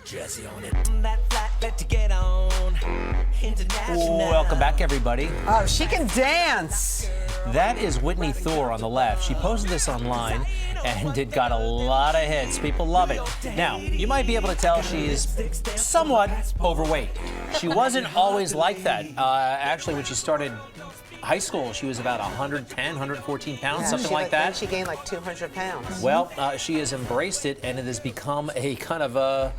Jesse on it. That flat bet to get on. International. Welcome back, everybody. Oh, she can dance. That is Whitney Thore on the left. She posted this online, and it got a lot of hits. People love it. Now, you might be able to tell she's somewhat overweight. She wasn't always like that. Actually, when she started high school, she was about 110, 114 pounds, something like that. And she gained like 200 pounds. Well, she has embraced it, and it has become a kind of a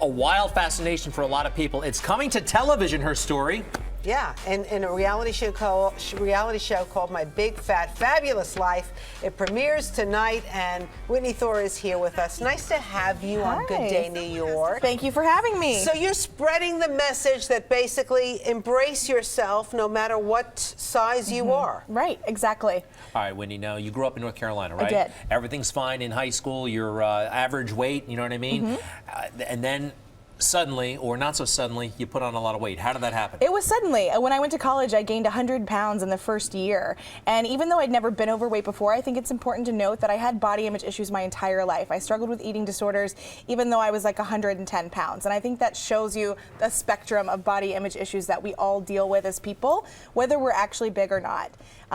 wild fascination for a lot of people. It's coming to television, her story. Yeah, in a reality show called My Big Fat Fabulous Life. It premieres tonight, and Whitney Thore is here with us. Nice to have you on Good Day New York. Thank you for having me. So you're spreading the message that basically embrace yourself no matter what size you are. Right, exactly. All right, Whitney, now you grew up in North Carolina, right? I did. Everything's fine in high school, your average weight, you know what I mean? And then suddenly, or not so suddenly, you put on a lot of weight. How did that happen? It was suddenly. When I went to college, I gained 100 pounds in the first year. And even though I'd never been overweight before, I think it's important to note that I had body image issues my entire life. I struggled with eating disorders, even though I was like 110 pounds. And I think that shows you the spectrum of body image issues that we all deal with as people, whether we're actually big or not.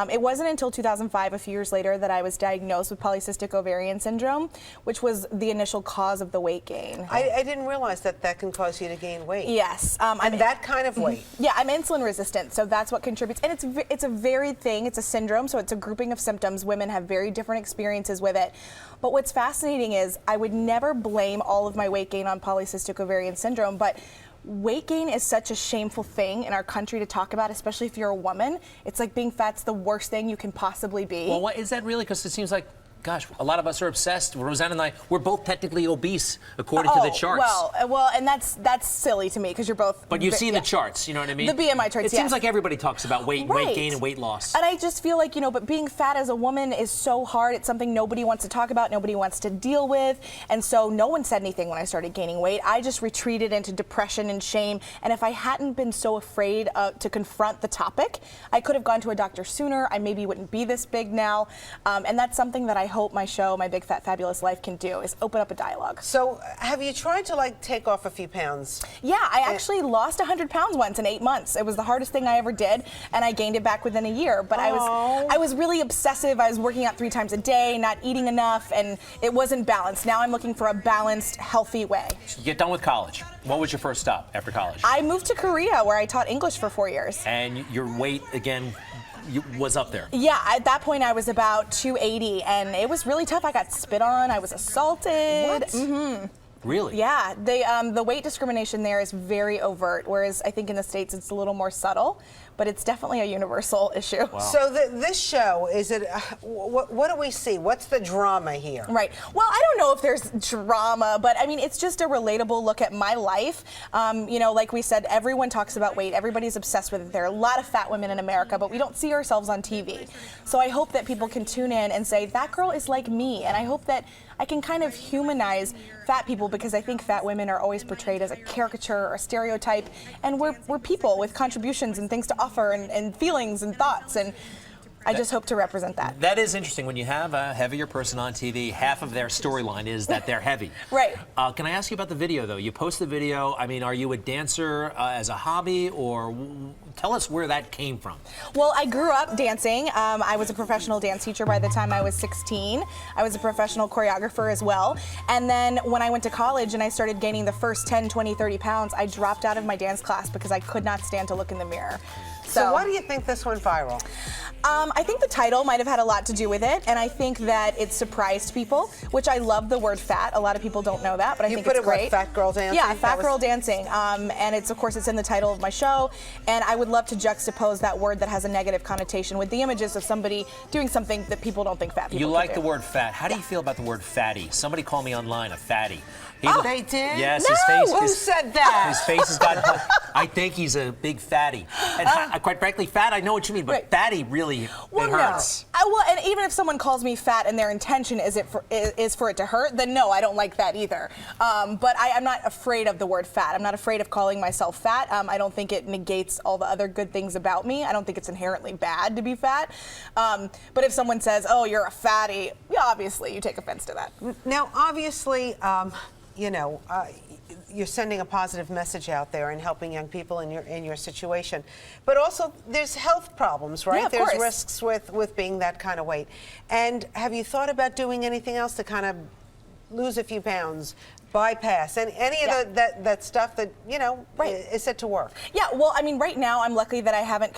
It wasn't until 2005, a few years later, that I was diagnosed with polycystic ovarian syndrome, which was the initial cause of the weight gain. I didn't realize that that can cause you to gain weight. Yes. And that kind of weight. Yeah, I'm insulin resistant, so that's what contributes. And it's a varied thing. It's a syndrome, so it's a grouping of symptoms. Women have very different experiences with it. But what's fascinating is I would never blame all of my weight gain on polycystic ovarian syndrome, but weight gain is such a shameful thing in our country to talk about, especially if you're a woman. It's like being fat's the worst thing you can possibly be. Well, what is that really? Because it seems like, gosh, a lot of us are obsessed. Rosanna and I, we're both technically obese, according to the charts. Well, and that's silly to me because you're both. But you've seen the charts, you know what I mean? The BMI charts, It seems like everybody talks about weight gain and weight loss. And I just feel like, but being fat as a woman is so hard. It's something nobody wants to talk about, nobody wants to deal with. And so no one said anything when I started gaining weight. I just retreated into depression and shame. And if I hadn't been so afraid to confront the topic, I could have gone to a doctor sooner. I maybe wouldn't be this big now. And that's something that I hope my show, My Big Fat Fabulous Life, can do, is open up a dialogue. So have you tried to take off a few pounds? Yeah, I actually lost 100 pounds once in 8 months. It was the hardest thing I ever did, and I gained it back within a year. But I was really obsessive. I was working out 3 times a day, not eating enough, and it wasn't balanced. Now I'm looking for a balanced, healthy way. You get done with college. What was your first stop after college? I moved to Korea, where I taught English for 4 years. And your weight, again, was up there. Yeah, at that point I was about 280, and it was really tough. I got spit on, I was assaulted. What? Really? Yeah, the weight discrimination there is very overt, whereas I think in the States it's a little more subtle, but it's definitely a universal issue. Wow. So this show, is it, what do we see? What's the drama here? Right. Well, I don't know if there's drama, but I mean, it's just a relatable look at my life. Like we said, everyone talks about weight. Everybody's obsessed with it. There are a lot of fat women in America, but we don't see ourselves on TV. So I hope that people can tune in and say, that girl is like me. And I hope that I can kind of humanize fat people, because I think fat women are always portrayed as a caricature or a stereotype, and we're people with contributions and things to offer and feelings and thoughts, and I just hope to represent that. That is interesting. When you have a heavier person on TV, half of their storyline is that they're heavy. Right. Can I ask you about the video, though? You post the video. I mean, are you a dancer as a hobby, or tell us where that came from? Well, I grew up dancing. I was a professional dance teacher by the time I was 16. I was a professional choreographer as well. And then when I went to college and I started gaining the first 10, 20, 30 pounds, I dropped out of my dance class because I could not stand to look in the mirror. So why do you think this went viral? I think the title might have had a lot to do with it, and I think that it surprised people, which I love the word fat. A lot of people don't know that, but I think it's great. You put it what, fat girl dancing? Yeah, fat girl dancing. And of course, it's in the title of my show, and I would love to juxtapose that word that has a negative connotation with the images of somebody doing something that people don't think fat people You can like do. the word fat. How do you feel about the word fatty? Somebody called me online a fatty. They did? Yes, No! his face. Who said that? His face has got. I think he's a big fatty. And quite frankly, fat, I know what you mean, but Right. fatty really it hurts. Well, and even if someone calls me fat and their intention is for it to hurt, then no, I don't like that either. But I'm not afraid of the word fat. I'm not afraid of calling myself fat. I don't think it negates all the other good things about me. I don't think it's inherently bad to be fat. But if someone says, "Oh, you're a fatty," yeah, obviously you take offense to that. Now, obviously, you're sending a positive message out there and helping young people in your situation. But also, there's health problems, right? Yeah, of there's course. risks with being that kind of weight. And have you thought about doing anything else to kind of lose a few pounds, bypass, and any of that stuff that, you know, is set to work? Yeah, well, I mean, right now I'm lucky that I haven't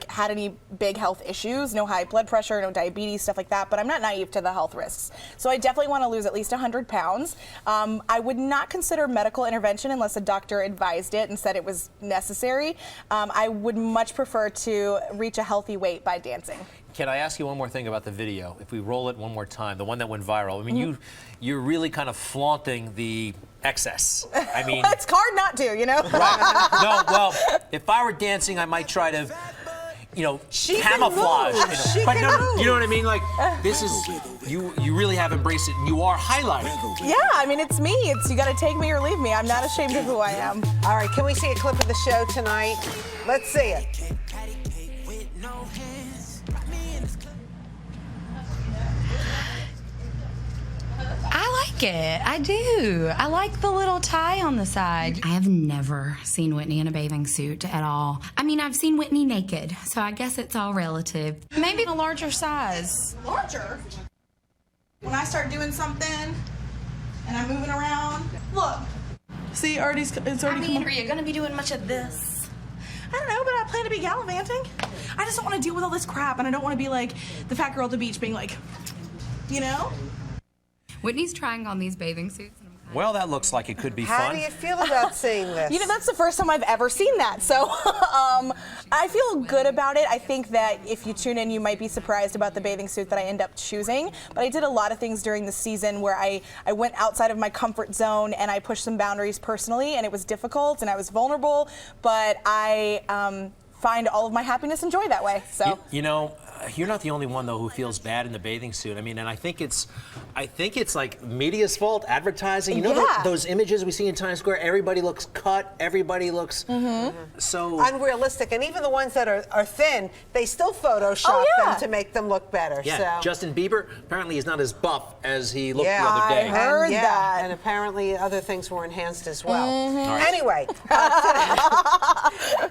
had any big health issues, no high blood pressure, no diabetes, stuff like that, but I'm not naive to the health risks. So I definitely want to lose at least 100 pounds. I would not consider medical intervention unless a doctor advised it and said it was necessary. I would much prefer to reach a healthy weight by dancing. Can I ask you one more thing about the video? If we roll it one more time, the one that went viral. I mean, you're really kind of flaunting the excess. I mean, Well, it's hard not to, you know? right. No, well, if I were dancing, I might try to, you know, camouflage. She But can no, move. you know what I mean? Like, this is, you really have embraced it, and you are highlighting. Yeah, I mean, it's me. You got to take me or leave me. I'm not ashamed of who I am. All right, can we see a clip of the show tonight? Let's see it. I like it. I do. I like the little tie on the side. I have never seen Whitney in a bathing suit at all. I mean, I've seen Whitney naked, so I guess it's all relative. Maybe a larger size. Larger? When I start doing something and I'm moving around, look. See, it's already coming. Are you going to be doing much of this? I don't know, but I plan to be gallivanting. I just don't want to deal with all this crap, and I don't want to be like the fat girl at the beach being like, you know? Whitney's trying on these bathing suits. And I'm Well, that looks like it could be How fun. do you feel about seeing this? You know, that's the first time I've ever seen that. So I feel good about it. I think that if you tune in, you might be surprised about the bathing suit that I end up choosing. But I did a lot of things during the season where I went outside of my comfort zone and I pushed some boundaries personally, and it was difficult and I was vulnerable. But I find all of my happiness and joy that way. So You know, you're not the only one though who feels bad in the bathing suit. I mean, and I think it's like media's fault, advertising. You know, Yeah. those images we see in Times Square. Everybody looks cut. Everybody looks so unrealistic, and even the ones that are thin, they still Photoshop them to make them look better. Yeah, So. Justin Bieber apparently is not as buff as he looked Yeah, the other day. I heard that. And apparently other things were enhanced as well. Right. Anyway,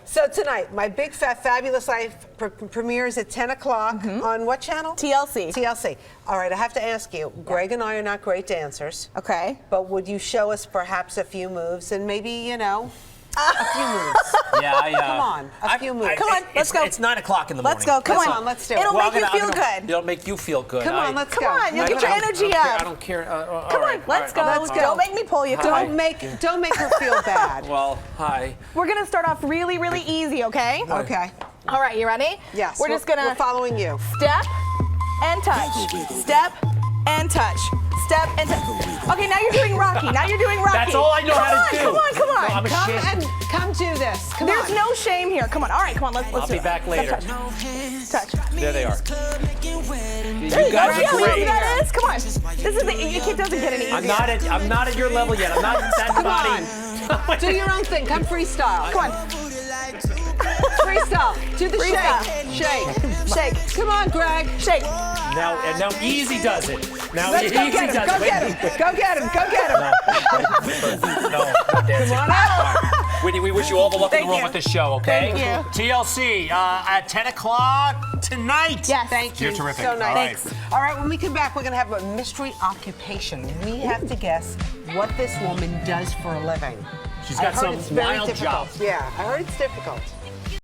so tonight, My Big Fat Fabulous Life premieres at 10 o'clock on what channel? TLC. TLC. All right, I have to ask you, Greg and I are not great dancers. Okay. But would you show us perhaps a few moves and maybe, you know, a few moves? Yeah, Come on, a few moves. Come on, let's go. It's 9 o'clock in the morning. Let's go. Come on. Let's do it. It'll Well, make you feel good. It'll make you feel good. Come on, let's Come go. on, you'll get your energy I up. don't care. Come on, let's go. Let's go. Don't make me pull you. Come on. Don't make her feel bad. Well, hi. We're gonna start off really, really easy, okay? Okay. All right, you ready? Yes. We're just gonna We're following you. step and touch. Step and touch. Step and touch. Okay, now you're doing Rocky. Now you're doing Rocky. That's all I know how to do. Come on, come on. No, I'm a Come shit. and come do this. Come There's on. no shame here. Come on. All right, come on. Let's I'll do be it. back Step, later. touch. There they are. There you go. guys See how are great. easy that is? Come on. This is it doesn't get any easier. I'm not at your level yet. I'm not that Come body. on. Do your own thing. Come freestyle. Come on. Freestyle. Do the Freestyle. shake. Shake. Come on, Greg. Shake. Now Easy does it. Now Let's Easy go get him. does Go it. get him. Go get him. Go get him. No, not dancing. Come on out. Whitney, we wish you all the luck in Thank the world you. with this show, okay? Thank you. TLC at 10 o'clock tonight. Yes. Thank you. You're terrific. So nice. All right. Thanks. All right, when we come back, we're going to have a mystery occupation. We have to guess what this woman does for a living. She's got I heard some it's very wild difficult. job. Yeah, I heard it's difficult.